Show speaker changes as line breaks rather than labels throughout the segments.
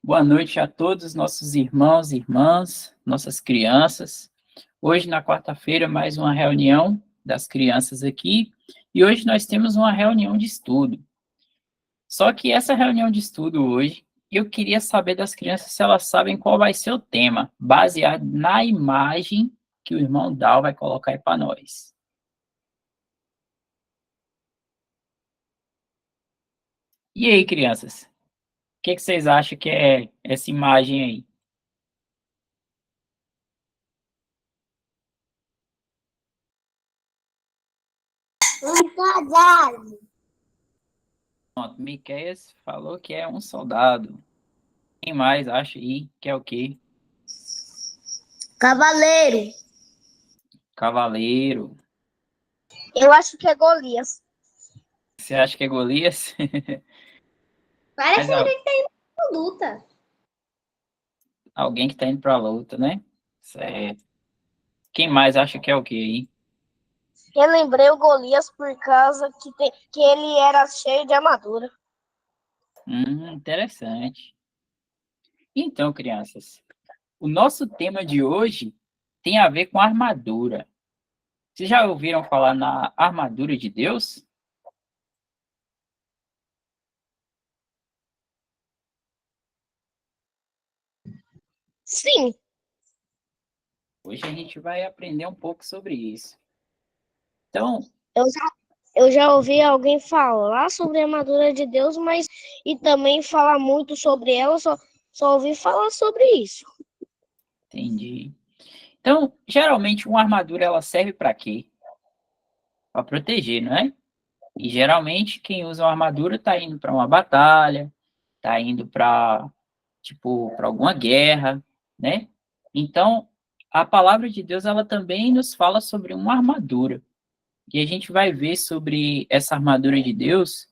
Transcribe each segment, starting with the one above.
Boa noite a todos os nossos irmãos e irmãs, nossas crianças. Hoje, na quarta-feira, mais uma reunião das crianças aqui, e hoje nós temos uma reunião de estudo. Só que essa reunião de estudo hoje, eu queria saber das crianças se elas sabem qual vai ser o tema, baseado na imagem que o irmão Dal vai colocar aí para nós. E aí, crianças? O que vocês acham que é essa imagem aí?
Um soldado.
Pronto, Miqueias falou que é um soldado. Quem mais acha aí que é o quê?
Cavaleiro.
Cavaleiro.
Eu acho que é Golias.
Você acha que é Golias?
Parece
Mas
alguém que tá indo pra luta.
alguém que tá indo pra luta, né? Certo. Quem mais acha que é o quê aí?
Eu lembrei o Golias por causa que ele era cheio de armadura.
Interessante. Então, crianças, o nosso tema de hoje tem a ver com armadura. Vocês já ouviram falar na armadura de Deus?
Sim.
Hoje a gente vai aprender um pouco sobre isso. Então,
Eu já ouvi alguém falar sobre a armadura de Deus, mas e também falar muito sobre ela, só ouvi falar sobre isso.
entendi. Então, geralmente uma armadura ela serve para quê? Para proteger, não é? E geralmente quem usa uma armadura está indo para uma batalha, está indo para para alguma guerra, né? Então, a palavra de Deus ela também nos fala sobre uma armadura. E a gente vai ver sobre essa armadura de Deus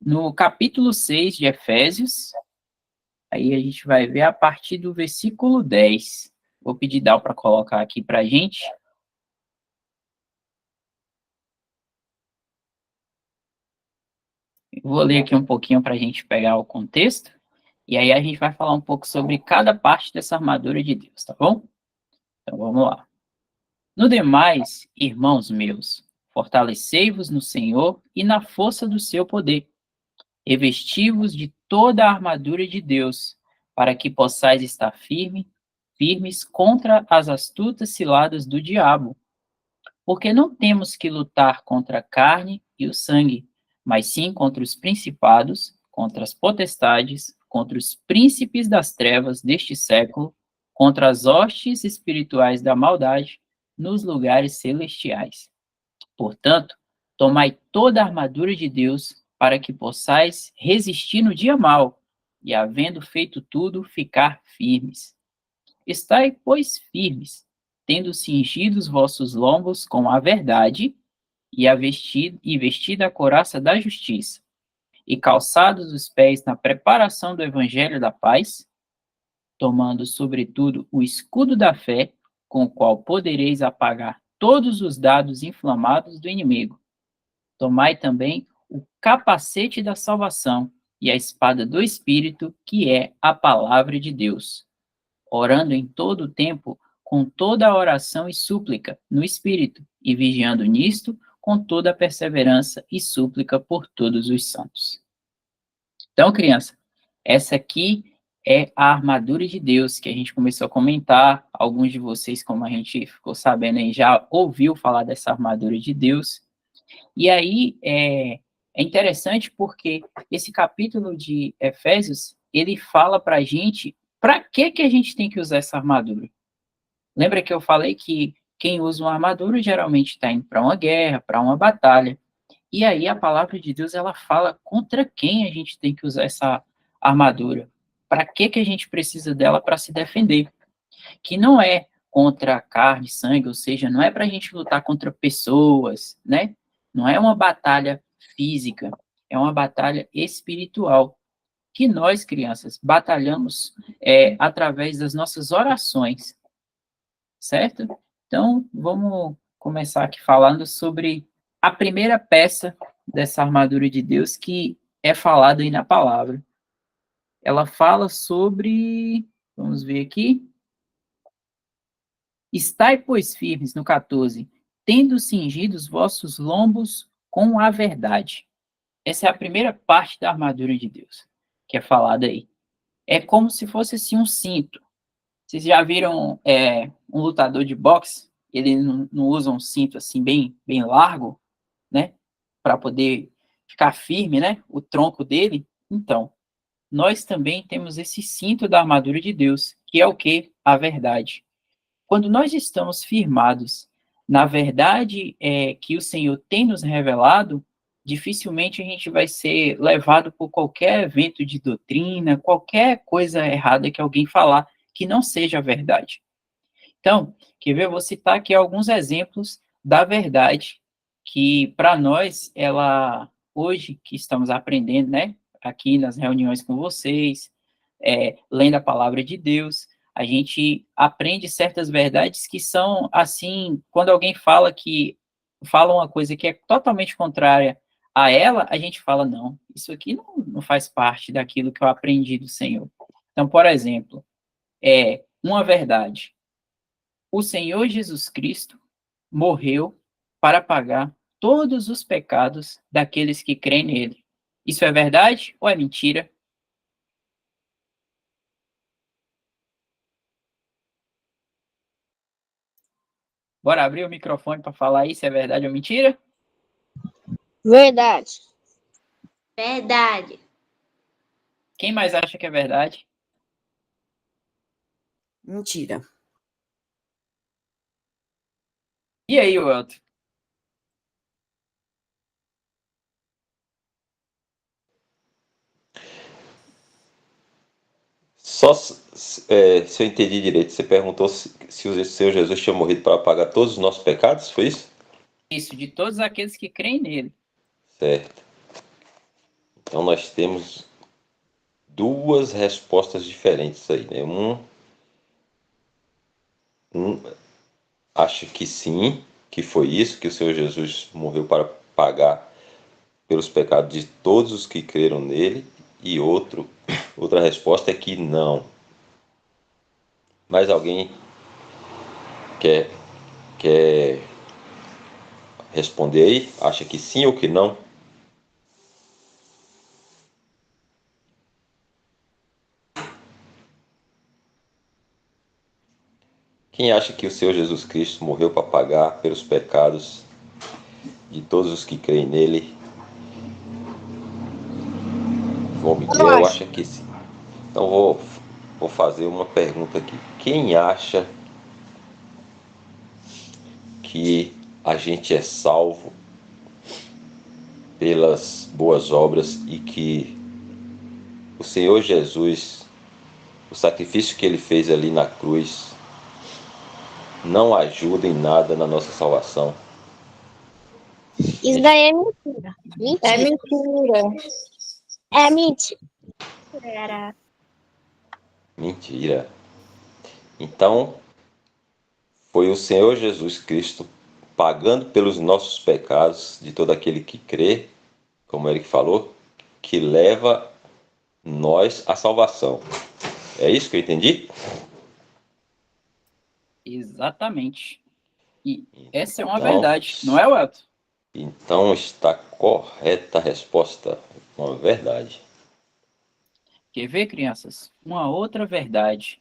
no capítulo 6 de Efésios. Aí a gente vai ver a partir do versículo 10. Vou pedir Dal para colocar aqui para a gente. Vou ler aqui um pouquinho para a gente pegar o contexto, e aí a gente vai falar um pouco sobre cada parte dessa armadura de Deus, tá bom? Então vamos lá. No demais, irmãos meus, fortalecei-vos no Senhor e na força do seu poder. Revesti-vos de toda a armadura de Deus, para que possais estar firmes contra as astutas ciladas do diabo. Porque não temos que lutar contra a carne e o sangue, mas sim contra os principados, contra as potestades, contra os príncipes das trevas deste século, contra as hostes espirituais da maldade nos lugares celestiais. Portanto, tomai toda a armadura de Deus para que possais resistir no dia mau e, havendo feito tudo, ficar firmes. Estai, pois, firmes, tendo cingido os vossos lombos com a verdade, e vestida a couraça da justiça, e calçados os pés na preparação do evangelho da paz, tomando, sobretudo, o escudo da fé, com o qual podereis apagar todos os dados inflamados do inimigo. Tomai também o capacete da salvação e a espada do Espírito, que é a palavra de Deus, orando em todo o tempo, com toda a oração e súplica no Espírito, e vigiando nisto, com toda a perseverança e súplica por todos os santos. Então, criança, essa aqui é a armadura de Deus que a gente começou a comentar. Alguns de vocês, como a gente ficou sabendo aí, já ouviu falar dessa armadura de Deus. E aí é interessante porque esse capítulo de Efésios, ele fala para a gente para que a gente tem que usar essa armadura. Lembra que eu falei que quem usa uma armadura geralmente está indo para uma guerra, para uma batalha. E aí a palavra de Deus ela fala contra quem a gente tem que usar essa armadura. Para que a gente precisa dela para se defender? Que não é contra carne, sangue, ou seja, não é para a gente lutar contra pessoas, né? Não é uma batalha física, é uma batalha espiritual. Que nós, crianças, batalhamos através das nossas orações, certo? Então, vamos começar aqui falando sobre a primeira peça dessa armadura de Deus que é falada aí na palavra. ela fala sobre, vamos ver aqui, estai, pois, firmes, no 14, tendo cingido os vossos lombos com a verdade. Essa é a primeira parte da armadura de Deus, que é falada aí. É como se fosse assim um cinto. Vocês já viram um lutador de boxe? Ele não usa um cinto assim bem largo, né? Para poder ficar firme, né? O tronco dele. Então, nós também temos esse cinto da armadura de Deus, que é o que? A verdade. Quando nós estamos firmados na verdade que o Senhor tem nos revelado, dificilmente a gente vai ser levado por qualquer evento de doutrina, qualquer coisa errada que alguém falar que não seja a verdade. Então, quer ver? Eu vou citar aqui alguns exemplos da verdade que, para nós, ela, hoje que estamos aprendendo, né, aqui nas reuniões com vocês, lendo a palavra de Deus, a gente aprende certas verdades que são, assim, quando alguém fala uma coisa que é totalmente contrária a ela, a gente fala, não, isso aqui não faz parte daquilo que eu aprendi do Senhor. Então, por exemplo, uma verdade. O Senhor Jesus Cristo morreu para pagar todos os pecados daqueles que creem nele. Isso é verdade ou é mentira? Bora abrir o microfone para falar aí se é verdade ou mentira?
Verdade.
Verdade.
Quem mais acha que é verdade?
Mentira.
E aí, Welton?
Só se eu entendi direito, você perguntou se o Senhor Jesus tinha morrido para pagar todos os nossos pecados, foi isso?
Isso, de todos aqueles que creem nele.
Certo. Então nós temos duas respostas diferentes aí, né? Um acha que sim, que foi isso, que o Senhor Jesus morreu para pagar pelos pecados de todos os que creram nele, e outra resposta é que não. Mas alguém quer responder aí? Acha que sim ou que não? Quem acha que o Senhor Jesus Cristo morreu para pagar pelos pecados de todos os que creem nele? João Miguel acha que sim. Então vou fazer uma pergunta aqui. Quem acha que a gente é salvo pelas boas obras e que o Senhor Jesus, o sacrifício que ele fez ali na cruz, não ajuda em nada na nossa salvação?
Isso daí é mentira.
É
Mentira.
mentira.
É mentira.
Mentira. Então, foi o Senhor Jesus Cristo pagando pelos nossos pecados de todo aquele que crê, como ele falou, que leva nós à salvação. É isso que eu entendi?
Exatamente. E essa é uma
Então,
verdade, não é, Welton?
Então está correta a resposta. Uma verdade.
Quer ver, crianças? Uma outra verdade.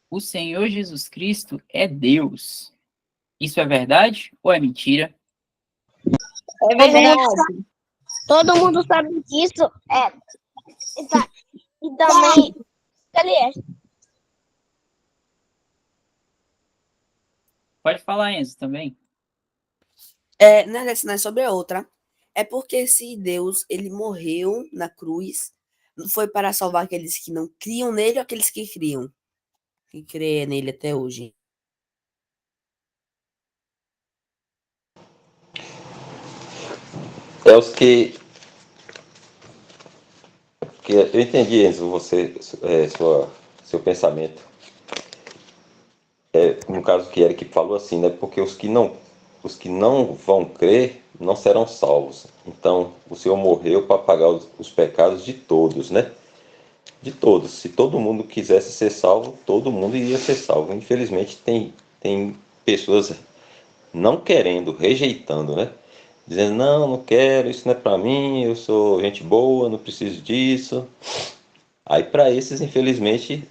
O Senhor Jesus Cristo é Deus. Isso é verdade ou é mentira?
É verdade.
Todo mundo sabe disso. E também. Ele é.
Pode falar, Enzo, também.
Não é sobre a outra. É porque se Deus ele morreu na cruz, não foi para salvar aqueles que não criam nele ou aqueles que criam, que crê nele até hoje.
É os que eu entendi, Enzo, seu pensamento. No caso que Eric falou assim, né? Porque os que não vão crer não serão salvos. Então, o Senhor morreu para pagar os pecados de todos, né? de todos. Se todo mundo quisesse ser salvo, todo mundo iria ser salvo. Infelizmente, tem pessoas não querendo, rejeitando, né? Dizendo, não, não quero, isso não é para mim, eu sou gente boa, não preciso disso. Aí, para esses, infelizmente,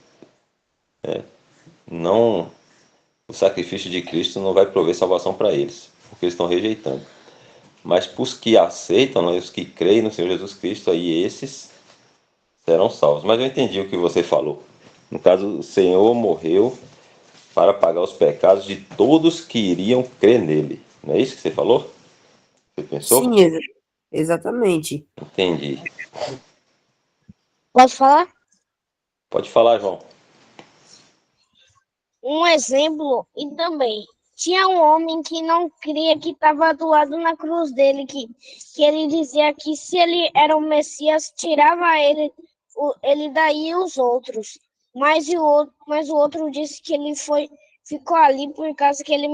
não, o sacrifício de Cristo não vai prover salvação para eles, porque eles estão rejeitando. Mas para os que aceitam, né, os que creem no Senhor Jesus Cristo, aí esses serão salvos. Mas eu entendi o que você falou. No caso, o Senhor morreu para pagar os pecados de todos que iriam crer nele. Não é isso que você falou? Você pensou?
Sim, exatamente.
Entendi.
Posso falar?
Pode falar, João.
Um exemplo, e também tinha um homem que não cria, que estava do lado na cruz dele, que ele dizia que se ele era o Messias, tirava ele daí e os outros. Mas o outro disse que ficou ali por causa que ele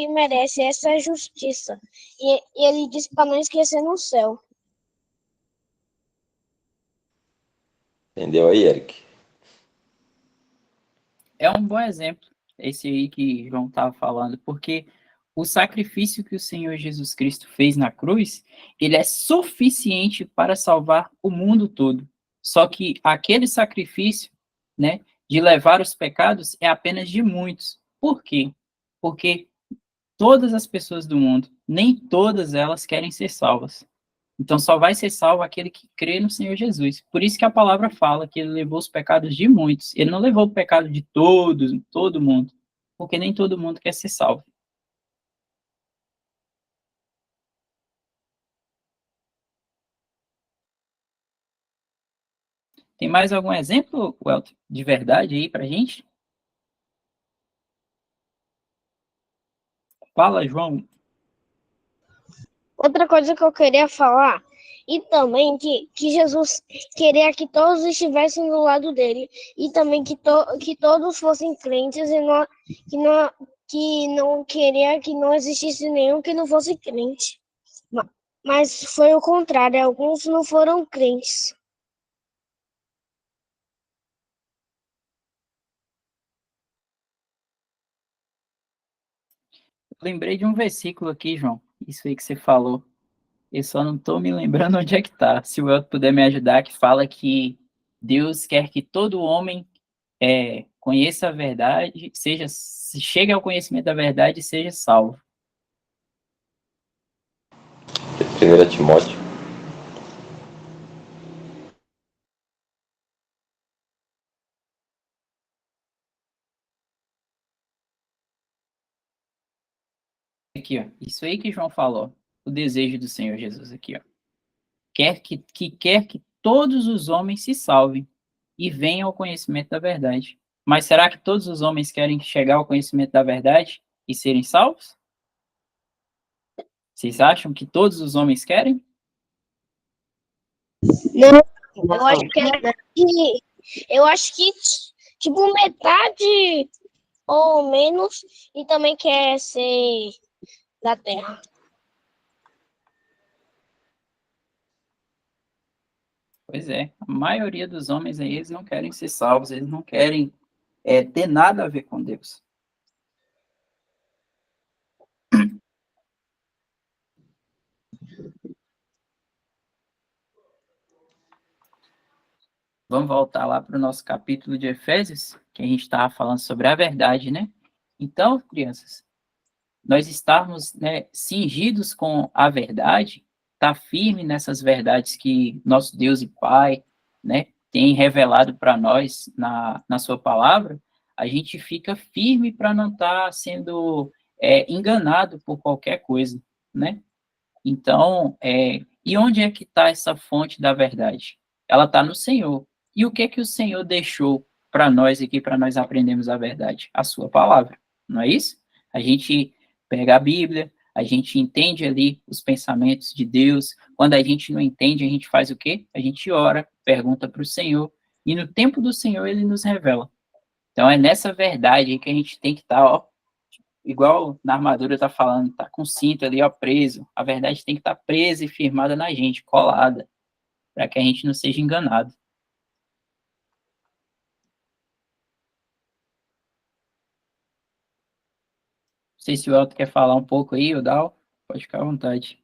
merece. Essa é a justiça. E ele disse para não esquecer no céu.
Entendeu aí, Eric?
É um bom exemplo, esse aí que João estava falando, porque o sacrifício que o Senhor Jesus Cristo fez na cruz, ele é suficiente para salvar o mundo todo. Só que aquele sacrifício, né, de levar os pecados é apenas de muitos. Por quê? Porque todas as pessoas do mundo, nem todas elas querem ser salvas. Então só vai ser salvo aquele que crê no Senhor Jesus. Por isso que a palavra fala que ele levou os pecados de muitos. Ele não levou o pecado de todos, todo mundo, porque nem todo mundo quer ser salvo. Tem mais algum exemplo, Welton, de verdade aí pra gente? Fala, João.
Outra coisa que eu queria falar, e também que Jesus queria que todos estivessem do lado dele, e também que todos fossem crentes, e que não queria que não existisse nenhum que não fosse crente. Mas foi o contrário, alguns não foram crentes.
Lembrei de um versículo aqui, João. Isso aí que você falou. Eu só não estou me lembrando onde é que está. Se o Welton puder me ajudar, que fala que Deus quer que todo homem conheça a verdade, chegue ao conhecimento da verdade e seja salvo.
1 Timóteo.
Aqui, ó. Isso aí que João falou. O desejo do Senhor Jesus aqui, ó. Quer que todos os homens se salvem e venham ao conhecimento da verdade. Mas será que todos os homens querem chegar ao conhecimento da verdade e serem salvos? Vocês acham que todos os homens querem?
Não, eu acho que tipo metade ou menos, e também quer ser da terra.
Pois é, a maioria dos homens aí, eles não querem ser salvos, eles não querem ter nada a ver com Deus. Vamos voltar lá para o nosso capítulo de Efésios, que a gente estava falando sobre a verdade, né? Então, crianças, nós estarmos, né, cingidos com a verdade, tá firme nessas verdades que nosso Deus e Pai, né, tem revelado para nós na sua palavra, a gente fica firme para não estar sendo enganado por qualquer coisa, né? Então, e onde é que está essa fonte da verdade? Ela está no Senhor. E o que o Senhor deixou para nós aqui, para nós aprendermos a verdade? A sua palavra, não é isso? A gente pega a Bíblia, a gente entende ali os pensamentos de Deus. Quando a gente não entende, a gente faz o quê? A gente ora, pergunta para o Senhor, e no tempo do Senhor ele nos revela. Então é nessa verdade aí que a gente tem que estar, ó, igual na armadura tá falando, tá com o cinto ali, ó, preso. A verdade tem que estar presa e firmada na gente, colada, para que a gente não seja enganado. sei se o Elton quer falar um pouco aí, o Dal, pode ficar à vontade.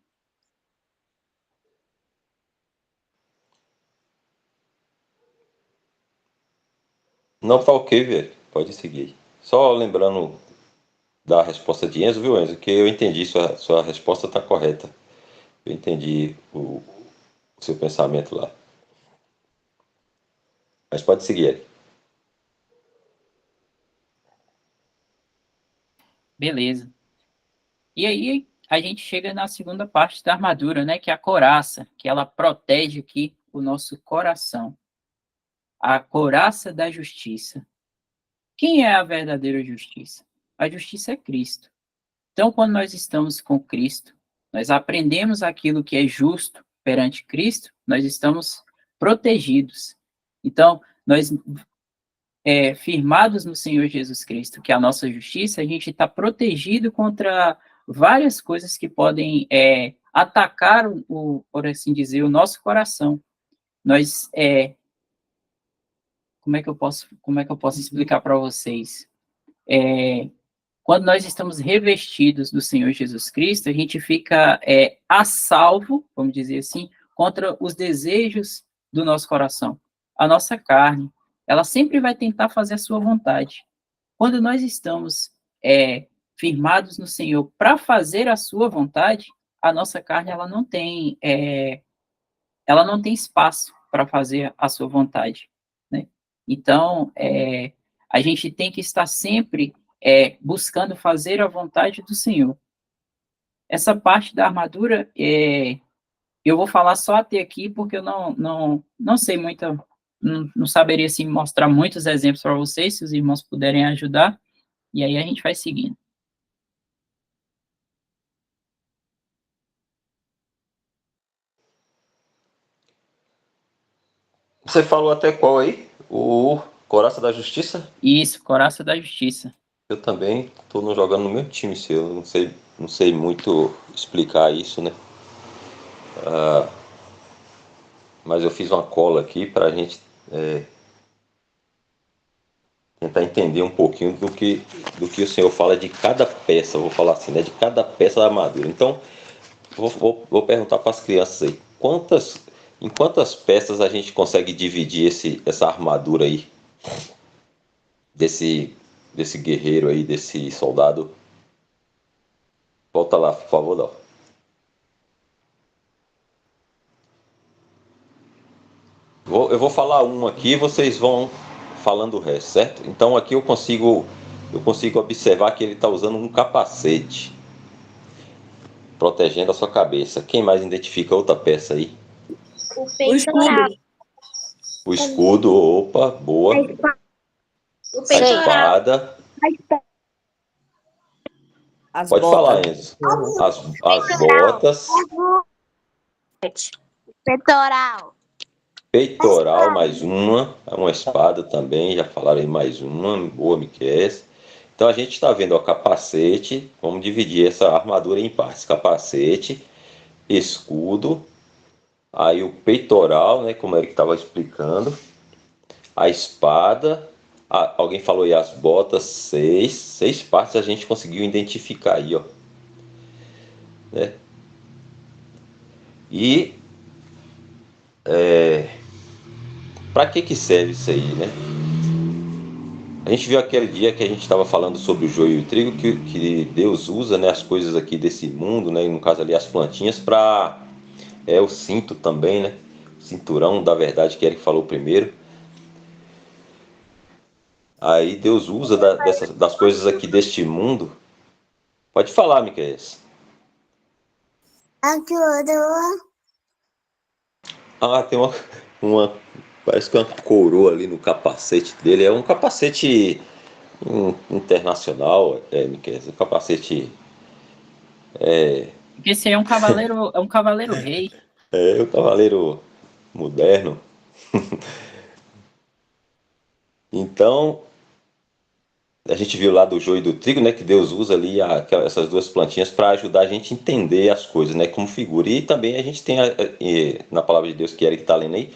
Não tá ok, velho. Pode seguir. Só lembrando da resposta de Enzo, viu, Enzo? Que eu entendi, sua resposta está correta. Eu entendi o seu pensamento lá. Mas pode seguir, Eric.
Beleza. E aí a gente chega na segunda parte da armadura, né? Que é a couraça, que ela protege aqui o nosso coração. A couraça da justiça. Quem é a verdadeira justiça? A justiça é Cristo. Então, quando nós estamos com Cristo, nós aprendemos aquilo que é justo perante Cristo, nós estamos protegidos. Então, nós, firmados no Senhor Jesus Cristo, que é a nossa justiça, a gente está protegido contra várias coisas que podem atacar, por assim dizer, o nosso coração. Nós, como é que eu posso explicar para vocês? Quando nós estamos revestidos do Senhor Jesus Cristo, a gente fica a salvo, vamos dizer assim, contra os desejos do nosso coração. A nossa carne, ela sempre vai tentar fazer a sua vontade. Quando nós estamos firmados no Senhor para fazer a sua vontade, a nossa carne ela não tem espaço para fazer a sua vontade, né? Então, a gente tem que estar sempre buscando fazer a vontade do Senhor. Essa parte da armadura, eu vou falar só até aqui, porque eu não sei muito, não saberia assim, mostrar muitos exemplos para vocês, se os irmãos puderem ajudar, e aí a gente vai seguindo.
Você falou até qual aí? O Coraça da Justiça?
Isso, coraça da justiça.
Eu também estou jogando no meu time seu. Não sei muito explicar isso, né? Mas eu fiz uma cola aqui para a gente tentar entender um pouquinho do que o senhor fala de cada peça, vou falar assim, né? De cada peça da armadura. Então, vou perguntar para as crianças aí, em quantas peças a gente consegue dividir essa armadura aí, desse guerreiro aí, desse soldado? Volta lá, por favor, Dal. Eu vou falar um aqui, vocês vão falando o resto, certo? Então aqui eu consigo observar que ele está usando um capacete, protegendo a sua cabeça. Quem mais identifica outra peça aí?
O
O escudo.
peitoral.
O escudo, opa, boa.
O
A
peitoral.
espada.
As
Pode
botas.
falar, Enzo. As botas.
Peitoral.
Peitoral, mais uma espada também, já falaram aí mais uma, boa, Miquel. Então a gente está vendo o capacete, vamos dividir essa armadura em partes: capacete, escudo, aí o peitoral, né, como ele estava explicando, a espada, alguém falou aí as botas, seis partes a gente conseguiu identificar aí, ó, né? E para que serve isso aí, né? A gente viu aquele dia que a gente estava falando sobre o joio e o trigo, que Deus usa, né, as coisas aqui desse mundo, né, no caso ali as plantinhas, para o cinto também, né? O cinturão da verdade que Eric falou primeiro. Aí Deus usa das coisas aqui deste mundo. Pode falar, Miquel. Tem uma parece que uma coroa ali no capacete dele. É um capacete internacional, Miquel. Um capacete.
Porque esse aí é um cavaleiro rei.
O cavaleiro moderno. Então, a gente viu lá do joio e do trigo, né, que Deus usa ali essas duas plantinhas para ajudar a gente a entender as coisas, né, como figura. E também a gente tem na palavra de Deus que Eric está lendo aí,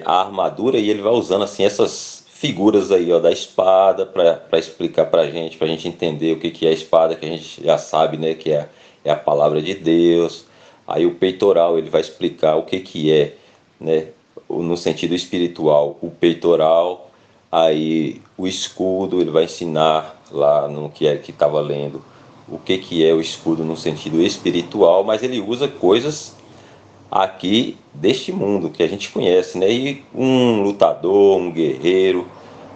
a armadura, e ele vai usando assim essas figuras aí, ó, da espada para explicar para a gente entender o que é a espada, que a gente já sabe, né, que é a palavra de Deus. Aí o peitoral, ele vai explicar o que é, né, no sentido espiritual, o peitoral. Aí o escudo, ele vai ensinar lá no que é que estava lendo o que é o escudo no sentido espiritual, mas ele usa coisas aqui deste mundo que a gente conhece, né? E um lutador, um guerreiro,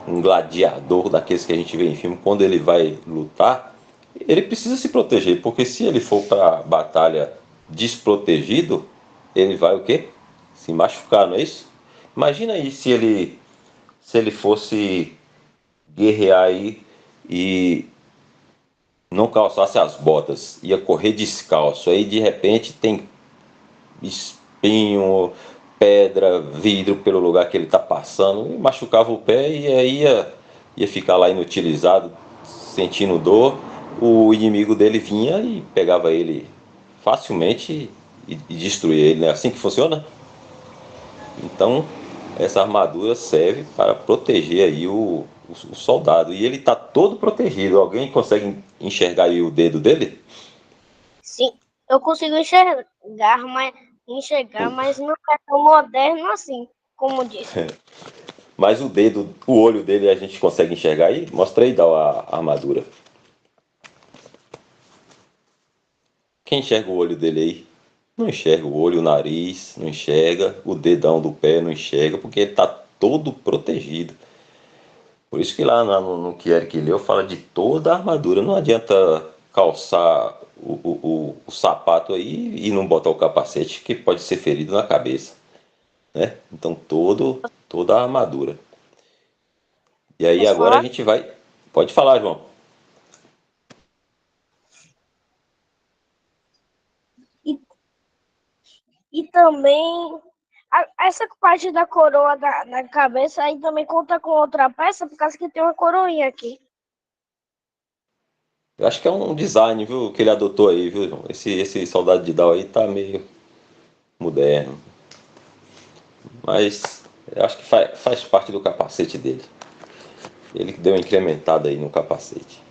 um gladiador daqueles que a gente vê em filme, quando ele vai lutar, ele precisa se proteger, porque se ele for para a batalha desprotegido, ele vai o quê? Se machucar, não é isso? Imagina aí se ele fosse guerrear aí e não calçasse as botas, ia correr descalço, aí de repente tem espinho, pedra, vidro pelo lugar que ele está passando, e machucava o pé e aí ia ficar lá inutilizado, sentindo dor. O inimigo dele vinha e pegava ele facilmente e destruía ele, né? Assim que funciona? Então, essa armadura serve para proteger aí o soldado. E ele está todo protegido. Alguém consegue enxergar aí o dedo dele?
Sim, eu consigo enxergar, mas não é tão moderno assim, como disse.
Mas o olho dele a gente consegue enxergar aí? Mostra aí, dá a armadura. Quem enxerga o olho dele aí? Não enxerga o olho, o nariz, não enxerga, o dedão do pé não enxerga, porque ele está todo protegido. Por isso que lá no que Eric leu fala de toda a armadura. Não adianta calçar o sapato aí e não botar o capacete, que pode ser ferido na cabeça, né? Então toda a armadura. E aí
Posso
agora a
falar?
gente vai. Pode falar, João.
E, e também essa parte da coroa na cabeça aí também conta com outra peça, por causa que tem uma coroinha aqui.
Eu acho que é um design, viu, que ele adotou aí, viu, João? Esse soldado de Down aí tá meio moderno. Mas eu acho que faz parte do capacete dele. Ele que deu uma incrementada aí no capacete.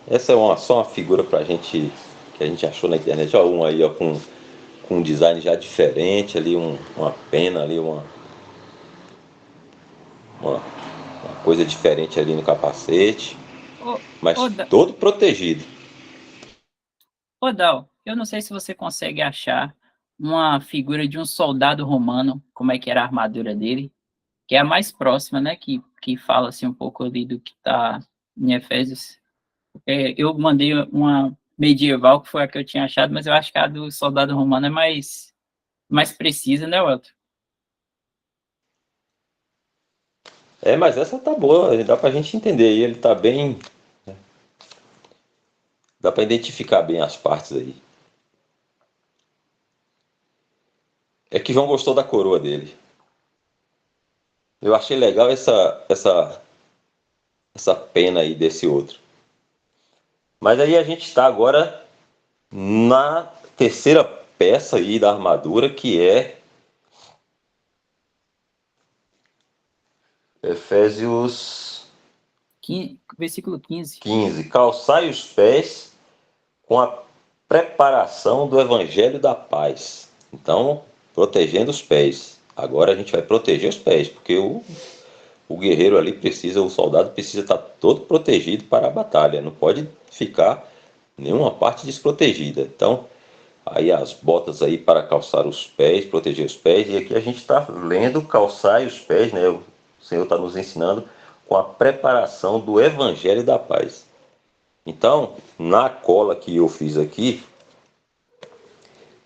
Essa é só uma figura pra gente que a gente achou na internet. Ó, um aí ó, com um design já diferente ali, uma pena ali, uma coisa diferente ali no capacete,
Ô,
mas
ô,
todo protegido.
ô Dal, eu não sei se você consegue achar uma figura de um soldado romano, como é que era a armadura dele, que é a mais próxima, né, que fala assim um pouco ali do que está em Efésios. Eu mandei uma medieval, que foi a que eu tinha achado, mas eu acho que a do soldado romano é mais precisa, né, Welton?
É, mas essa tá boa, dá pra gente entender. E ele tá bem. Dá pra identificar bem as partes aí. É que João gostou da coroa dele. Eu achei legal essa pena aí desse outro. Mas aí a gente está agora na terceira peça aí da armadura, que é Efésios
Versículo 15.
15. Calçai os pés com a preparação do evangelho da paz. Então, protegendo os pés. Agora a gente vai proteger os pés, porque o guerreiro ali precisa, o soldado precisa estar todo protegido para a batalha. Não pode ficar nenhuma parte desprotegida. Então, aí as botas aí para calçar os pés, proteger os pés. E aqui a gente está lendo calçar os pés, né? O Senhor está nos ensinando com a preparação do Evangelho da Paz. Então, na cola que eu fiz aqui,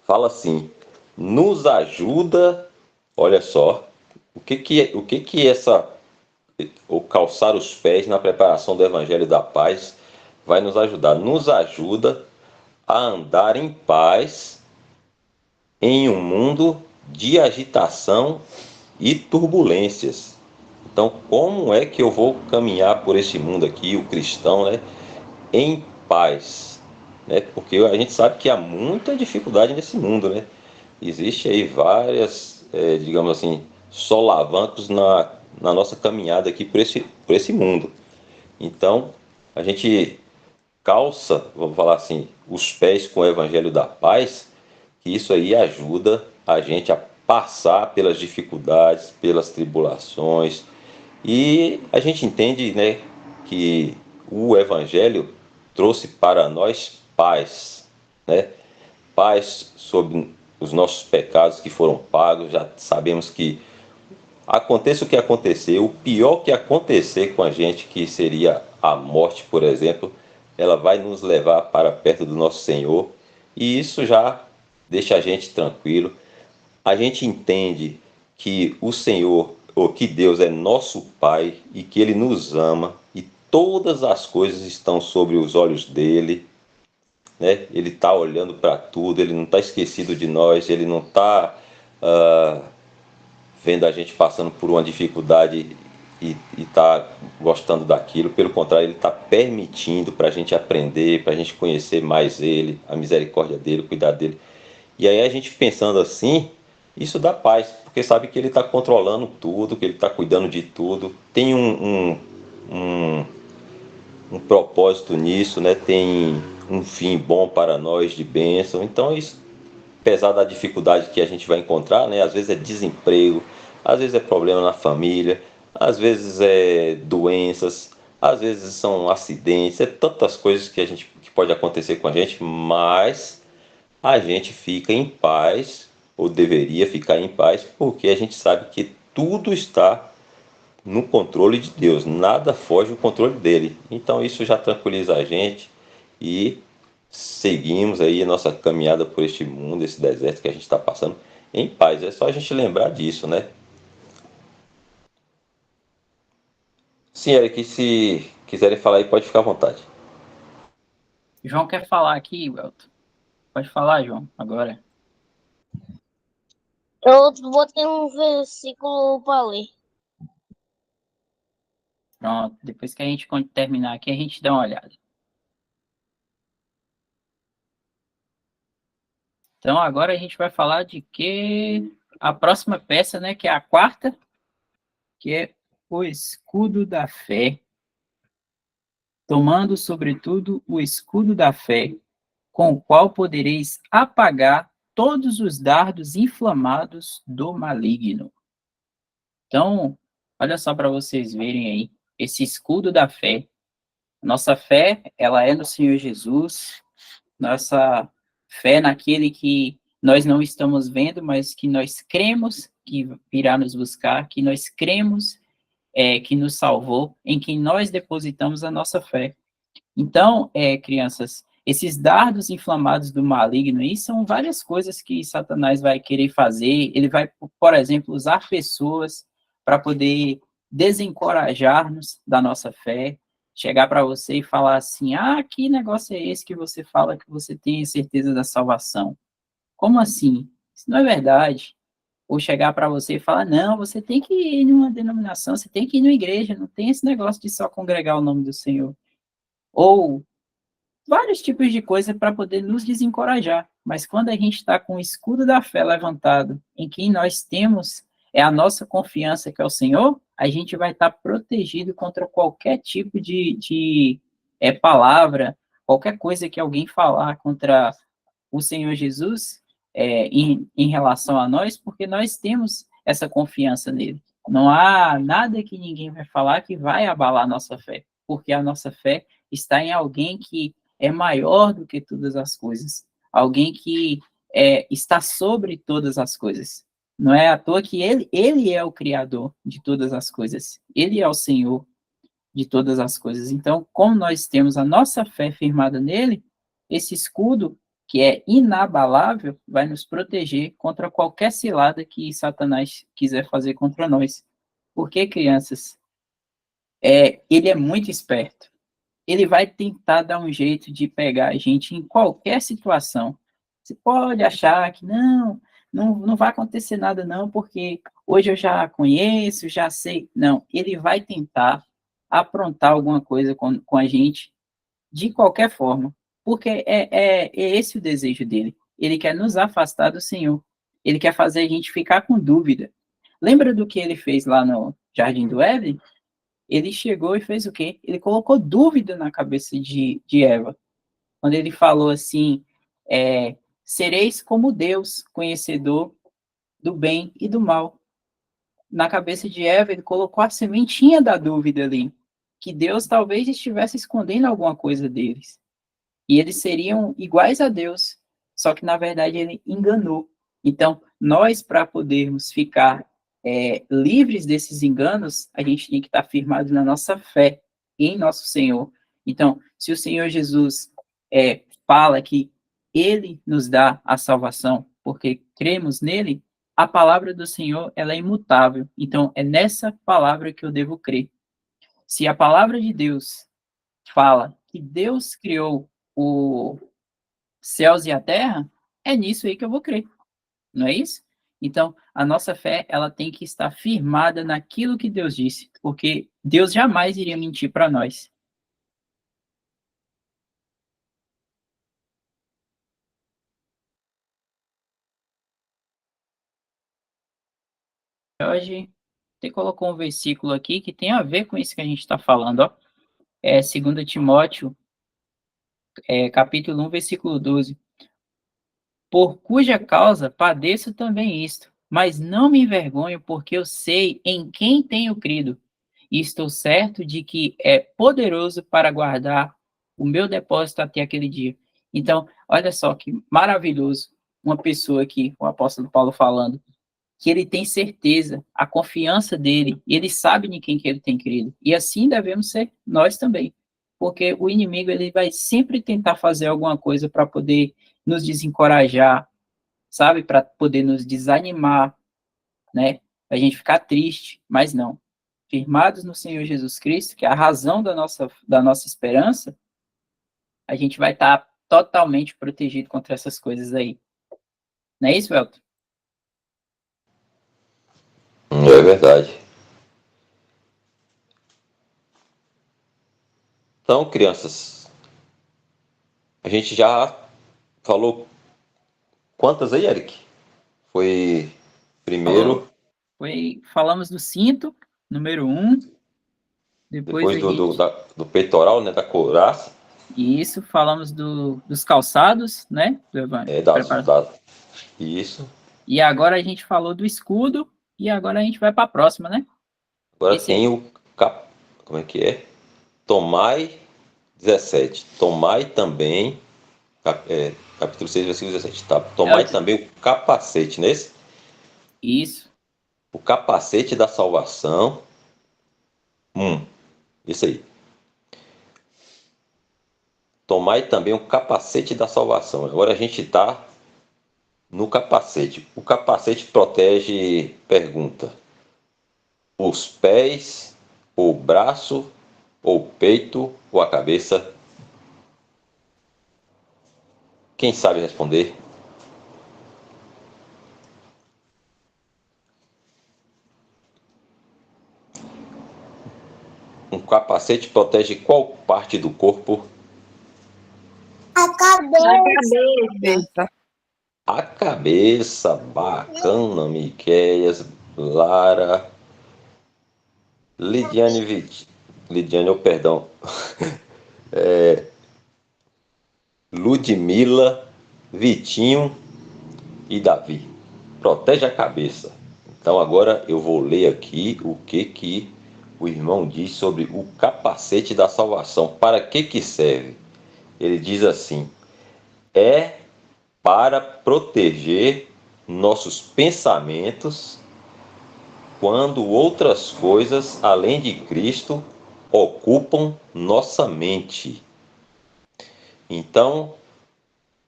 fala assim: nos ajuda, olha só, o que essa o calçar os pés na preparação do Evangelho da Paz vai nos ajudar? Nos ajuda a andar em paz em um mundo de agitação e turbulências. Então, como é que eu vou caminhar por esse mundo aqui, o cristão, né, em paz? Né? Porque a gente sabe que há muita dificuldade nesse mundo, né? Existe aí várias, digamos assim, solavancos na nossa caminhada aqui por esse mundo. Então, a gente calça, vamos falar assim, os pés com o evangelho da paz, que isso aí ajuda a gente a passar pelas dificuldades, pelas tribulações. E a gente entende, né, que o evangelho trouxe para nós paz, né? Paz sobre os nossos pecados que foram pagos. Já sabemos que aconteça o que acontecer, o pior que acontecer com a gente, que seria a morte, por exemplo, ela vai nos levar para perto do nosso Senhor, e isso já deixa a gente tranquilo. A gente entende que o Senhor, ou que Deus é nosso Pai e que Ele nos ama e todas as coisas estão sobre os olhos dele, né? Ele está olhando para tudo, Ele não está esquecido de nós, Ele não está vendo a gente passando por uma dificuldade e está gostando daquilo. Pelo contrário, Ele está permitindo para a gente aprender, para a gente conhecer mais Ele, a misericórdia dEle, o cuidado dEle. E aí a gente pensando assim, isso dá paz, porque sabe que Ele está controlando tudo, que Ele está cuidando de tudo. Tem um propósito nisso, né? Tem um fim bom para nós de bênção. Então, isso, apesar da dificuldade que a gente vai encontrar, né? Às vezes é desemprego, às vezes é problema na família, às vezes é doenças, às vezes são acidentes, é tantas coisas que pode acontecer com a gente, mas a gente fica em paz, ou deveria ficar em paz, porque a gente sabe que tudo está no controle de Deus, nada foge do controle dele. Então isso já tranquiliza a gente e seguimos aí a nossa caminhada por este mundo, esse deserto que a gente está passando em paz. É só a gente lembrar disso, né? Sim, Eric, se quiserem falar aí, pode ficar à vontade.
João quer falar aqui, Welton. Pode falar, João, agora.
Eu botei um versículo para ler.
Pronto, depois que a gente terminar aqui, a gente dá uma olhada. Então, agora a gente vai falar de que a próxima peça, né, que é a quarta, que é o escudo da fé. Tomando, sobretudo, o escudo da fé, com o qual podereis apagar todos os dardos inflamados do maligno. Então, olha só para vocês verem aí, esse escudo da fé. Nossa fé, ela é no Senhor Jesus, nossa fé naquele que nós não estamos vendo, mas que nós cremos que virá nos buscar, que nós cremos que nos salvou, em quem nós depositamos a nossa fé. Então, crianças, esses dardos inflamados do maligno aí são várias coisas que Satanás vai querer fazer. Ele vai, por exemplo, usar pessoas para poder desencorajar-nos da nossa fé, chegar para você e falar assim: ah, que negócio é esse que você fala que você tem certeza da salvação? Como assim? Isso não é verdade. Ou chegar para você e falar: não, você tem que ir numa denominação, você tem que ir numa igreja, não tem esse negócio de só congregar o nome do Senhor. Ou vários tipos de coisa para poder nos desencorajar. Mas quando a gente está com o escudo da fé levantado, em quem nós temos a nossa confiança, que é o Senhor, a gente vai estar protegido contra qualquer tipo de palavra, qualquer coisa que alguém falar contra o Senhor Jesus em relação a nós, porque nós temos essa confiança nele. Não há nada que ninguém vai falar que vai abalar a nossa fé, porque a nossa fé está em alguém que é maior do que todas as coisas, alguém que está sobre todas as coisas. Não é à toa que ele é o Criador de todas as coisas, ele é o Senhor de todas as coisas. Então, como nós temos a nossa fé firmada nele, esse escudo, que é inabalável, vai nos proteger contra qualquer cilada que Satanás quiser fazer contra nós. Porque, crianças, ele é muito esperto. Ele vai tentar dar um jeito de pegar a gente em qualquer situação. Você pode achar que não vai acontecer nada não, porque hoje eu já conheço, já sei. Não, ele vai tentar aprontar alguma coisa com a gente de qualquer forma, porque é esse o desejo dele. Ele quer nos afastar do Senhor. Ele quer fazer a gente ficar com dúvida. Lembra do que ele fez lá no Jardim do Éden? Ele chegou e fez o quê? Ele colocou dúvida na cabeça de Eva. Quando ele falou assim, sereis como Deus, conhecedor do bem e do mal. Na cabeça de Eva, ele colocou a sementinha da dúvida ali, que Deus talvez estivesse escondendo alguma coisa deles. E eles seriam iguais a Deus, só que na verdade ele enganou. Então, nós, para podermos ficar livres desses enganos, a gente tem que estar firmado na nossa fé em nosso Senhor. Então, se o Senhor Jesus fala que ele nos dá a salvação porque cremos nele, a palavra do Senhor ela é imutável. Então, é nessa palavra que eu devo crer. Se a palavra de Deus fala que Deus criou os céus e a terra, é nisso aí que eu vou crer. Não é isso? Então, a nossa fé, ela tem que estar firmada naquilo que Deus disse, porque Deus jamais iria mentir para nós. Hoje, você colocou um versículo aqui que tem a ver com isso que a gente está falando, ó. É 2 Timóteo, capítulo 1, versículo 12. Por cuja causa padeço também isto, mas não me envergonho, porque eu sei em quem tenho crido, e estou certo de que é poderoso para guardar o meu depósito até aquele dia. Então, olha só que maravilhoso uma pessoa aqui, o apóstolo Paulo falando, que ele tem certeza, a confiança dele, e ele sabe em quem que ele tem crido. E assim devemos ser nós também. Porque o inimigo ele vai sempre tentar fazer alguma coisa para poder nos desencorajar, sabe? Para poder nos desanimar, né? A gente ficar triste, mas não. Firmados no Senhor Jesus Cristo, que é a razão da nossa esperança, a gente vai estar totalmente protegido contra essas coisas aí. Não é isso, Welton?
É verdade. Então, crianças, a gente já falou quantas aí, Eric? Foi primeiro,
Falamos do cinto, número 1.
depois
a gente...
do peitoral, né, da couraça.
Isso, falamos dos calçados, né?
Isso.
E agora a gente falou do escudo, e agora a gente vai para a próxima, né?
Agora tem como é que é? Tomai 17. Tomai também, capítulo 6, versículo 17, tá? Tomai também o capacete, não é esse?
Isso.
O capacete da salvação. Isso aí. Tomai também o capacete da salvação. Agora a gente está no capacete. O capacete protege, pergunta, os pés, ou o braço, ou o peito, ou a cabeça? Quem sabe responder? Um capacete protege qual parte do corpo?
A cabeça.
A cabeça. Bacana, Miqueias, Lara, Lidiane, perdão. Ludmila, Vitinho e Davi. Protege a cabeça. Então agora eu vou ler aqui o que o irmão diz sobre o capacete da salvação. Para que serve? Ele diz assim: é para proteger nossos pensamentos quando outras coisas além de Cristo ocupam nossa mente. Então,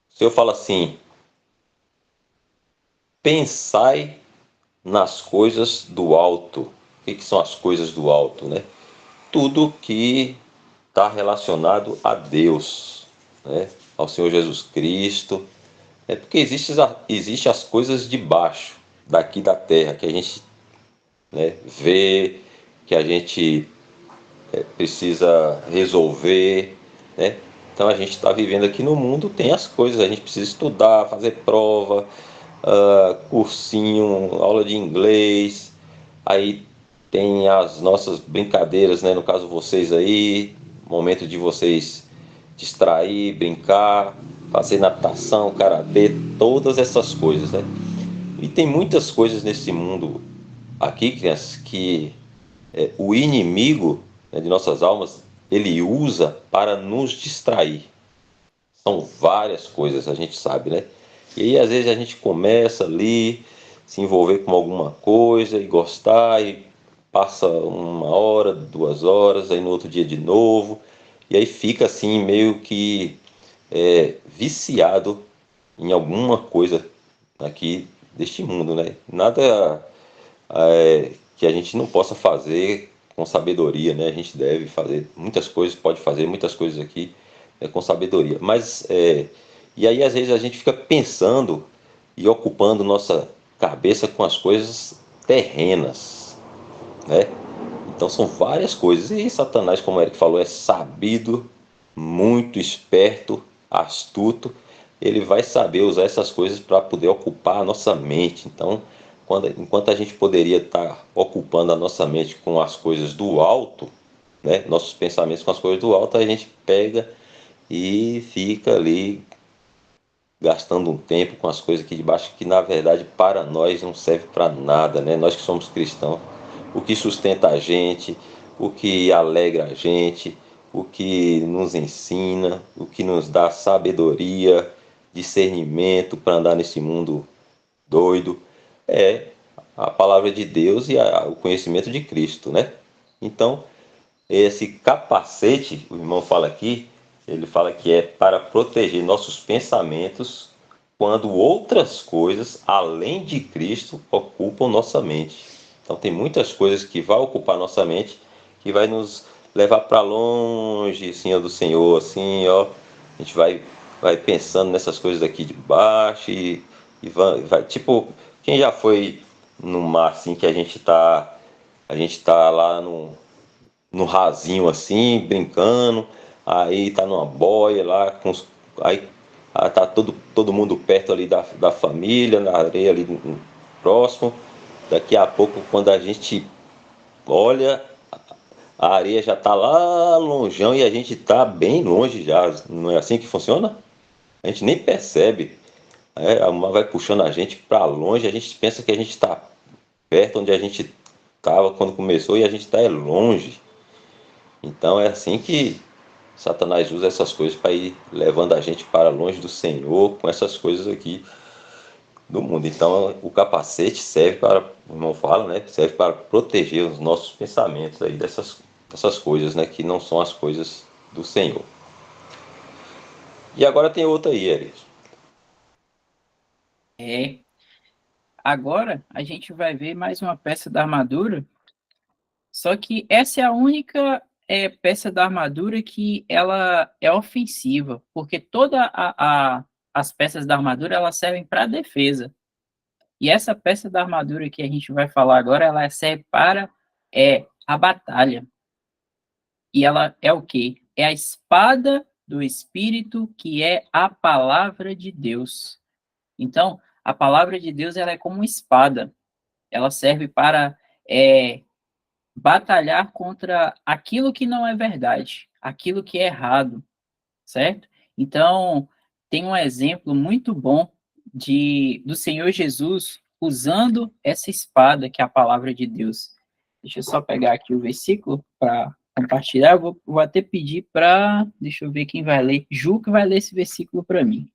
se eu falo assim, pensai nas coisas do alto. O que são as coisas do alto, né? Tudo que está relacionado a Deus, né? Ao Senhor Jesus Cristo. É porque existe as coisas de baixo, daqui da terra, que a gente, né, vê, que a gente precisa resolver, né? Então a gente está vivendo aqui no mundo, tem as coisas, a gente precisa estudar, fazer prova, cursinho, aula de inglês, Aí tem as nossas brincadeiras, né? No caso vocês aí, momento de vocês distrair, brincar, fazer natação, karatê, todas essas coisas, né? E tem muitas coisas nesse mundo aqui, crianças, que o inimigo, né, de nossas almas, ele usa para nos distrair. São várias coisas, a gente sabe, né? E aí, às vezes, a gente começa ali, se envolver com alguma coisa e gostar, e passa 1 hora, 2 horas, aí no outro dia de novo, e aí fica assim, meio que viciado em alguma coisa aqui deste mundo, né? Nada que a gente não possa fazer com sabedoria, né? A gente deve fazer muitas coisas, pode fazer muitas coisas aqui com sabedoria. Mas e aí às vezes a gente fica pensando e ocupando nossa cabeça com as coisas terrenas, né? Então são várias coisas. E Satanás, como o Eric falou, é sabido, muito esperto, astuto. Ele vai saber usar essas coisas para poder ocupar a nossa mente. Então, enquanto a gente poderia estar ocupando a nossa mente com as coisas do alto, né, nossos pensamentos com as coisas do alto, a gente pega e fica ali gastando um tempo com as coisas aqui de baixo que na verdade para nós não serve para nada, né? Nós que somos cristãos, o que sustenta a gente, o que alegra a gente, o que nos ensina, o que nos dá sabedoria, discernimento para andar nesse mundo doido, é a palavra de Deus e o conhecimento de Cristo, né? Então, esse capacete, o irmão fala aqui, ele fala que é para proteger nossos pensamentos quando outras coisas, além de Cristo, ocupam nossa mente. Então tem muitas coisas que vai ocupar nossa mente, que vai nos levar para longe, assim, ó, do Senhor, assim, ó. A gente vai pensando nessas coisas daqui de baixo e vai, tipo, quem já foi no mar, assim, que a gente tá lá no rasinho assim, brincando, aí tá numa boia lá, aí tá todo mundo perto ali da família, na areia ali próximo. Daqui a pouco, quando a gente olha, a areia já tá lá longeão e a gente tá bem longe já. Não é assim que funciona? A gente nem percebe. A mar vai puxando a gente para longe, a gente pensa que a gente está perto onde a gente estava quando começou e a gente está longe. Então é assim que Satanás usa essas coisas para ir levando a gente para longe do Senhor com essas coisas aqui do mundo. Então o capacete serve para, o irmão fala, né? Serve para proteger os nossos pensamentos aí dessas coisas, né? Que não são as coisas do Senhor. E agora tem outra aí, Eric.
Agora a gente vai ver mais uma peça da armadura, só que essa é a única peça da armadura que ela é ofensiva, porque as peças da armadura elas servem para defesa. E essa peça da armadura que a gente vai falar agora, ela serve para a batalha. E ela é o quê? É a espada do Espírito, que é a palavra de Deus. Então, a palavra de Deus ela é como uma espada. Ela serve para batalhar contra aquilo que não é verdade, aquilo que é errado, certo? Então, tem um exemplo muito bom do Senhor Jesus usando essa espada, que é a palavra de Deus. Deixa eu só pegar aqui o versículo para compartilhar. Eu vou até pedir para. Deixa eu ver quem vai ler. Ju que vai ler esse versículo para mim.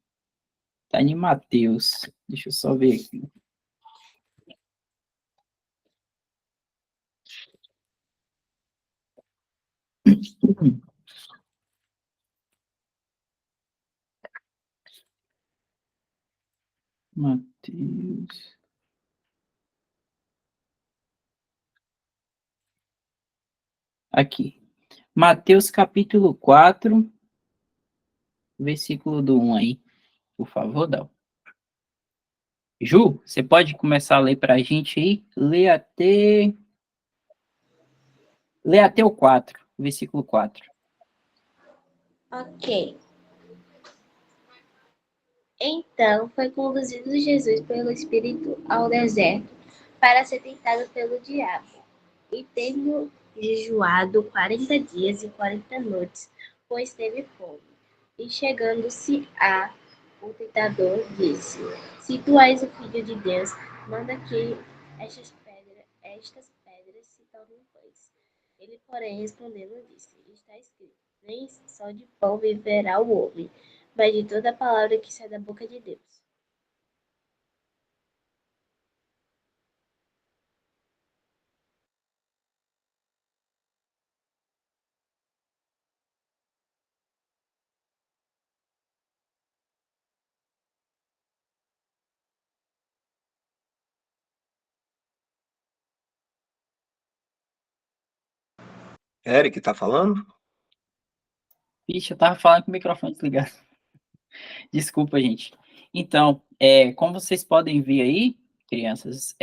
Está em Mateus. Deixa eu só ver aqui. Mateus. Aqui. Mateus capítulo 4, versículo do 1 aí. Por favor, Dal. Ju, você pode começar a ler para a gente aí? Lê até o 4, versículo 4.
Ok. Então foi conduzido Jesus pelo Espírito ao deserto para ser tentado pelo diabo. E tendo jejuado 40 dias e 40 noites, pois teve fome. E chegando-se o tentador disse: Se tu és o filho de Deus, manda que estas pedras se tornem pães. Ele, porém, respondendo, disse: Está escrito: Nem só de pão viverá o homem, mas de toda palavra que sai da boca de Deus.
Eric tá falando?
Vixe, eu tava falando com o microfone desligado. Desculpa, gente. Então, como vocês podem ver aí, crianças,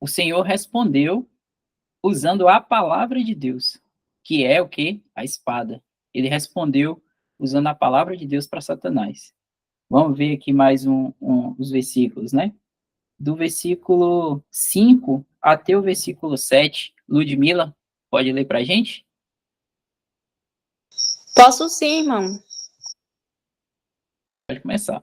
o Senhor respondeu usando a palavra de Deus, que é o quê? A espada. Ele respondeu usando a palavra de Deus para Satanás. Vamos ver aqui mais os versículos, né? Do versículo 5 até o versículo 7. Ludmila, pode ler para a gente?
Posso sim, irmão.
Pode começar.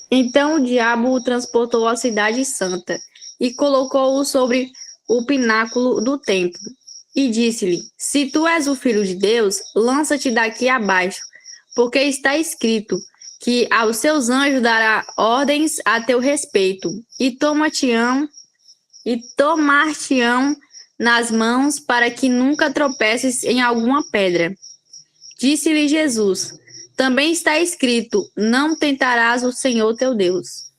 Então o diabo o transportou à cidade santa e colocou-o sobre o pináculo do templo. E disse-lhe: Se tu és o filho de Deus, lança-te daqui abaixo, porque está escrito que aos seus anjos dará ordens a teu respeito, e tomar-te-ão nas mãos para que nunca tropeces em alguma pedra. Disse-lhe Jesus: Também está escrito: Não tentarás o Senhor teu Deus.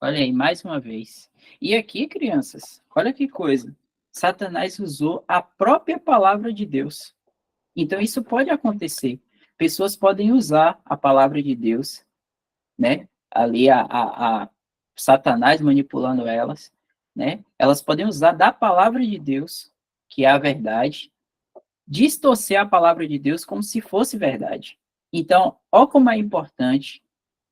Olha aí, mais uma vez. E aqui, crianças, olha que coisa. Satanás usou a própria palavra de Deus. Então, isso pode acontecer. Pessoas podem usar a palavra de Deus, né? Ali, a Satanás manipulando elas, né? Elas podem usar da palavra de Deus, que é a verdade, distorcer a palavra de Deus como se fosse verdade. Então, olha como é importante,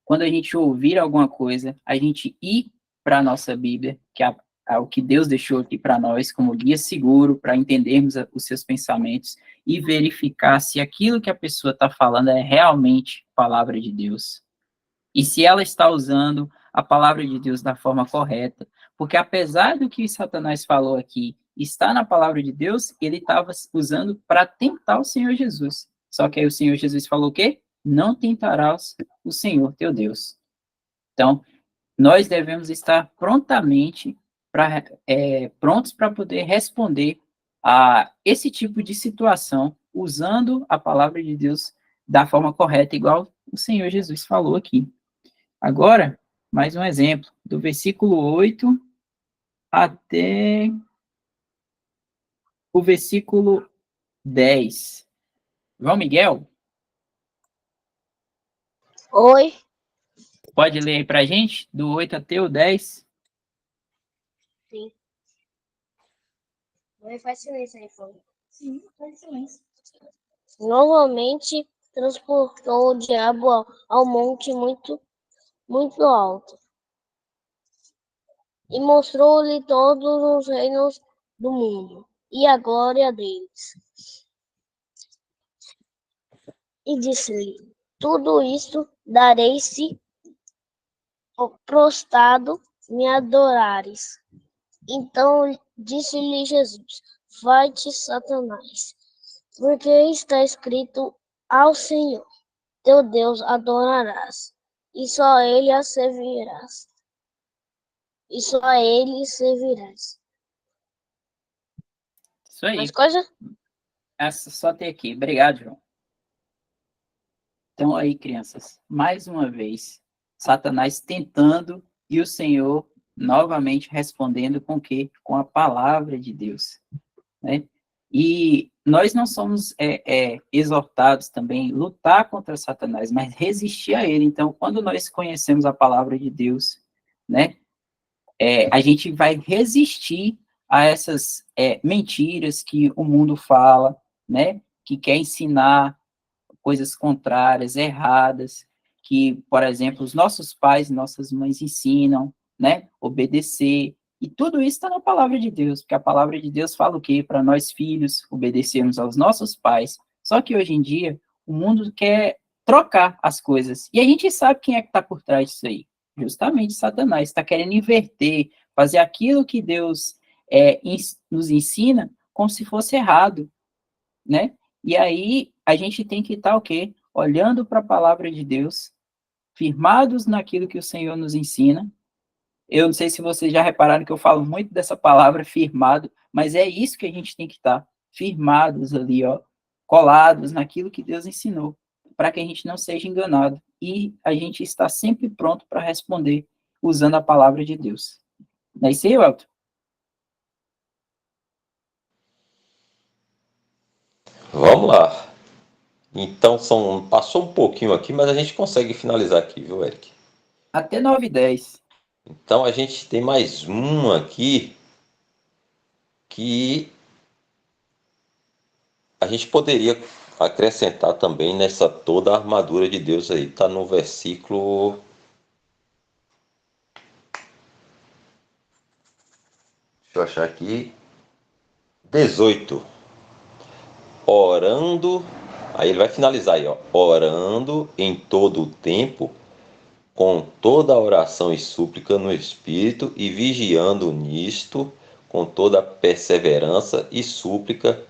quando a gente ouvir alguma coisa, a gente ir para a nossa Bíblia, que é o que Deus deixou aqui para nós como guia seguro, para entendermos os seus pensamentos e verificar se aquilo que a pessoa está falando é realmente palavra de Deus. E se ela está usando a palavra de Deus da forma correta. Porque apesar do que Satanás falou aqui, está na palavra de Deus, ele estava usando para tentar o Senhor Jesus. Só que aí o Senhor Jesus falou o quê? Não tentarás o Senhor teu Deus. Então, nós devemos estar prontos para poder responder a esse tipo de situação, usando a palavra de Deus da forma correta, igual o Senhor Jesus falou aqui. Agora, mais um exemplo, do versículo 8 até o versículo 10. João Miguel,
Oi,
pode ler aí para a gente, do 8 até o 10?
sim. Faz silêncio aí, por favor.
Sim, faz silêncio.
Novamente transportou o diabo ao monte muito alto e mostrou-lhe todos os reinos do mundo e a glória deles. E disse-lhe: Tudo isto darei se prostrado me adorares. Então disse-lhe Jesus: Vai-te, Satanás, porque está escrito: Ao Senhor teu Deus adorarás, e só a ele a servirás. E só a ele servirás.
Isso aí.
Mais coisa?
Essa só tem aqui. Obrigado, João. Então aí, crianças, mais uma vez, Satanás tentando e o Senhor novamente respondendo com o quê? Com a palavra de Deus, né? E nós não somos exortados também a lutar contra Satanás, mas resistir a ele. Então, quando nós conhecemos a palavra de Deus, né, a gente vai resistir a essas mentiras que o mundo fala, né, que quer ensinar coisas contrárias, erradas, que, por exemplo, os nossos pais e nossas mães ensinam, né? Obedecer. E tudo isso está na palavra de Deus, porque a palavra de Deus fala o quê? Para nós filhos obedecermos aos nossos pais. Só que hoje em dia, o mundo quer trocar as coisas. E a gente sabe quem é que está por trás disso aí. Justamente Satanás está querendo inverter, fazer aquilo que Deus nos ensina como se fosse errado, né? E aí a gente tem que estar o quê? Olhando para a palavra de Deus, firmados naquilo que o Senhor nos ensina. Eu não sei se vocês já repararam que eu falo muito dessa palavra firmado, mas é isso que a gente tem que estar, firmados ali, ó, colados naquilo que Deus ensinou, para que a gente não seja enganado e a gente está sempre pronto para responder usando a palavra de Deus. Não é isso aí, Elton?
Vamos lá. Então, passou um pouquinho aqui, mas a gente consegue finalizar aqui, viu, Eric?
Até 9h10.
Então, a gente tem mais um aqui que a gente poderia acrescentar também nessa toda a armadura de Deus aí. Está no versículo. Deixa eu achar aqui. 18. Orando. Aí ele vai finalizar aí, ó. Orando em todo o tempo, com toda a oração e súplica no Espírito, e vigiando nisto, com toda a perseverança e súplica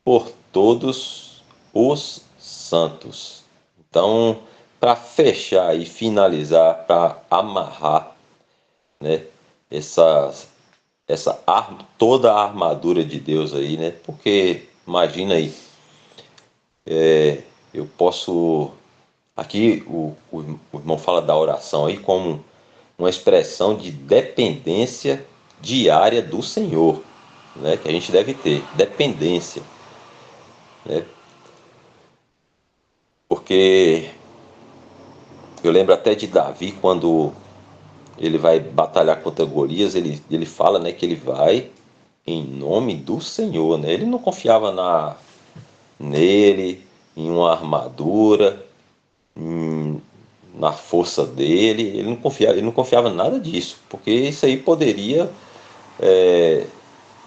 por todos os santos. Então, para fechar e finalizar, para amarrar, né, essa, toda a armadura de Deus aí, né? Porque imagina aí, eu posso. Aqui o irmão fala da oração aí como uma expressão de dependência diária do Senhor, né? Que a gente deve ter, dependência, né? Porque eu lembro até de Davi, quando ele vai batalhar contra Golias, ele fala, né, que ele vai em nome do Senhor, né? Ele não confiava nele, em uma armadura, na força dele, ele não confiava em nada disso, porque isso aí poderia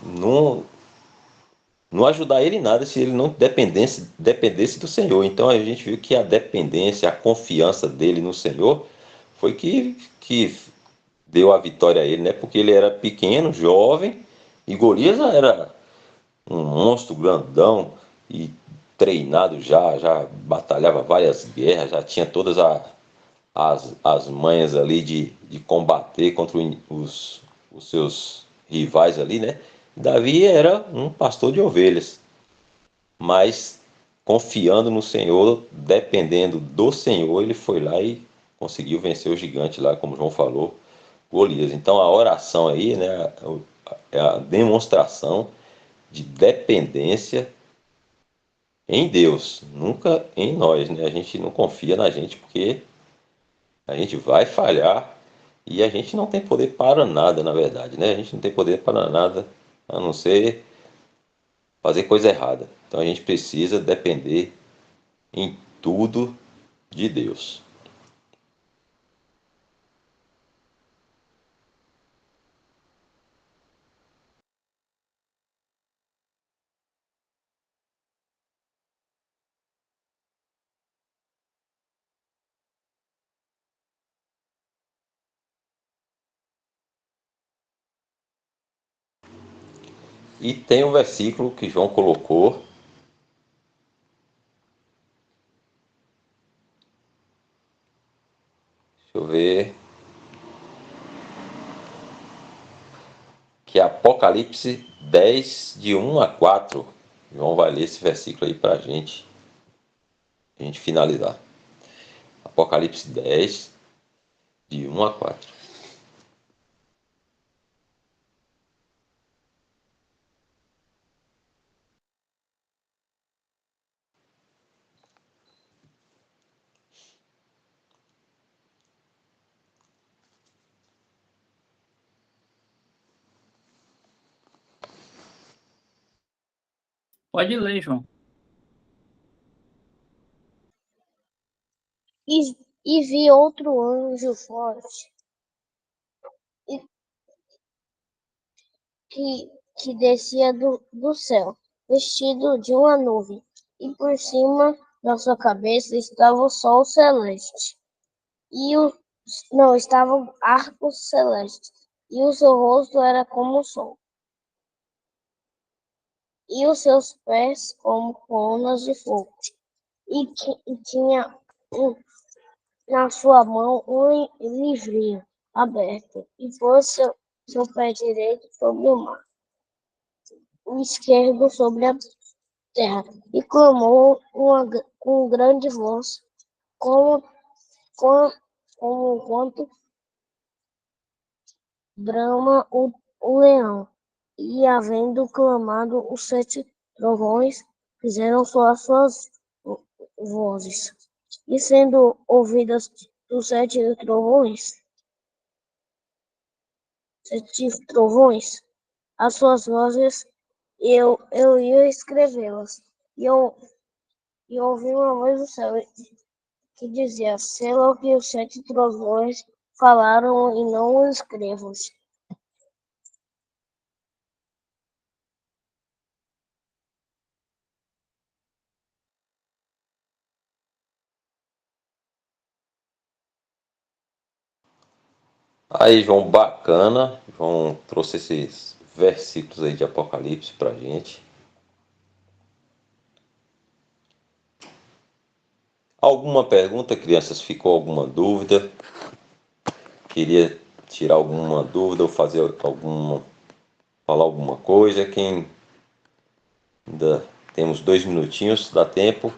não, não ajudar ele em nada se ele não dependesse do Senhor. Então a gente viu que a dependência, a confiança dele no Senhor foi que deu a vitória a ele, né? Porque ele era pequeno, jovem, e Golias era um monstro grandão e treinado já batalhava várias guerras, já tinha todas as manhas ali de combater contra os seus rivais ali, né? Davi era um pastor de ovelhas, mas confiando no Senhor, dependendo do Senhor, ele foi lá e conseguiu vencer o gigante lá, como João falou, Golias. Então a oração aí, né, é a demonstração de dependência em Deus, nunca em nós, né? A gente não confia na gente porque a gente vai falhar e a gente não tem poder para nada, na verdade, né? A gente não tem poder para nada a não ser fazer coisa errada. Então a gente precisa depender em tudo de Deus. E tem um versículo que João colocou. Deixa eu ver. Que é Apocalipse 10, de 1 a 4. João vai ler esse versículo aí para a gente finalizar. Apocalipse 10, de 1 a 4.
Pode ler, João.
E vi outro anjo forte que descia do céu, vestido de uma nuvem, e por cima da sua cabeça estava o sol celeste, estavam arcos celestes, e o seu rosto era como o sol, e os seus pés como colunas de fogo, e tinha na sua mão um livrinho aberto, e pôs seu pé direito sobre o mar, o esquerdo sobre a terra, e clamou com grande voz, como, quanto brama o leão. E havendo clamado, os 7 trovões fizeram soar suas vozes. E sendo ouvidas dos 7 trovões, as suas vozes, eu ia escrevê-las. E ouvi uma voz do céu que dizia: selo o que os 7 trovões falaram e não o escrevas.
Aí, João, bacana. João trouxe esses versículos aí de Apocalipse pra gente. Alguma pergunta, crianças? Ficou alguma dúvida? Queria tirar alguma dúvida ou falar alguma coisa? Quem ainda temos 2 minutinhos, dá tempo.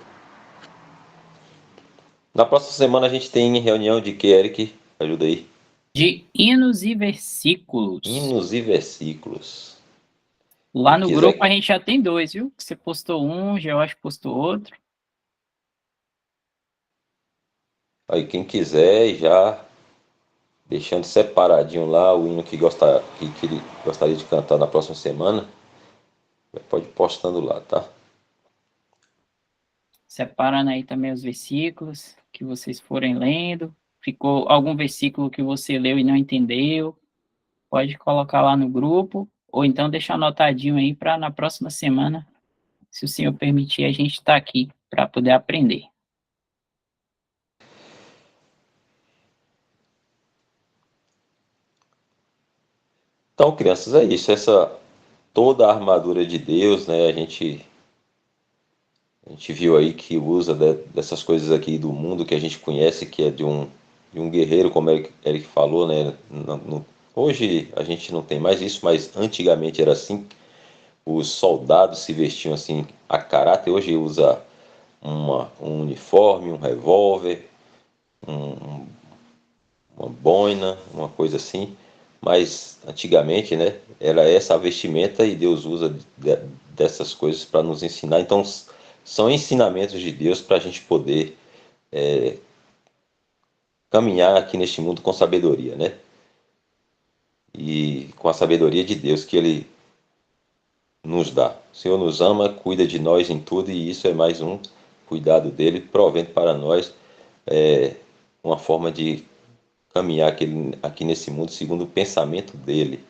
Na próxima semana a gente tem reunião de que, Eric? Ajuda aí.
De hinos e versículos.
Hinos e versículos.
Lá
Quem
no
quiser-
grupo a gente já tem 2, viu? Você postou um, já eu acho que postou outro.
Aí quem quiser já deixando separadinho lá o hino que ele gostaria de cantar na próxima semana, pode ir postando lá, tá?
Separando aí também os versículos que vocês forem lendo. Ficou algum versículo que você leu e não entendeu? Pode colocar lá no grupo, ou então deixar anotadinho aí para na próxima semana, se o senhor permitir, a gente está aqui para poder aprender.
Então, crianças, é isso. Toda a armadura de Deus, né? A gente viu aí que usa dessas coisas aqui do mundo que a gente conhece, que é de um guerreiro, como Eric falou, né? Hoje a gente não tem mais isso, mas antigamente era assim. Os soldados se vestiam assim a caráter. Hoje usa um uniforme, um revólver, um- uma boina, uma coisa assim. Mas antigamente, né, era essa a vestimenta e Deus usa dessas coisas para nos ensinar. Então, são ensinamentos de Deus para a gente poder caminhar aqui neste mundo com sabedoria, né? E com a sabedoria de Deus que Ele nos dá. O Senhor nos ama, cuida de nós em tudo e isso é mais um cuidado dele, provendo para nós uma forma de caminhar aqui nesse mundo segundo o pensamento dele.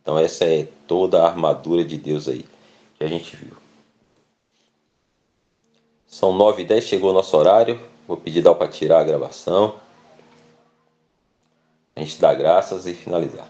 Então essa é toda a armadura de Deus aí que a gente viu. São 9h10, chegou o nosso horário. Vou pedir Dal para tirar a gravação. A gente dá graças e finalizar.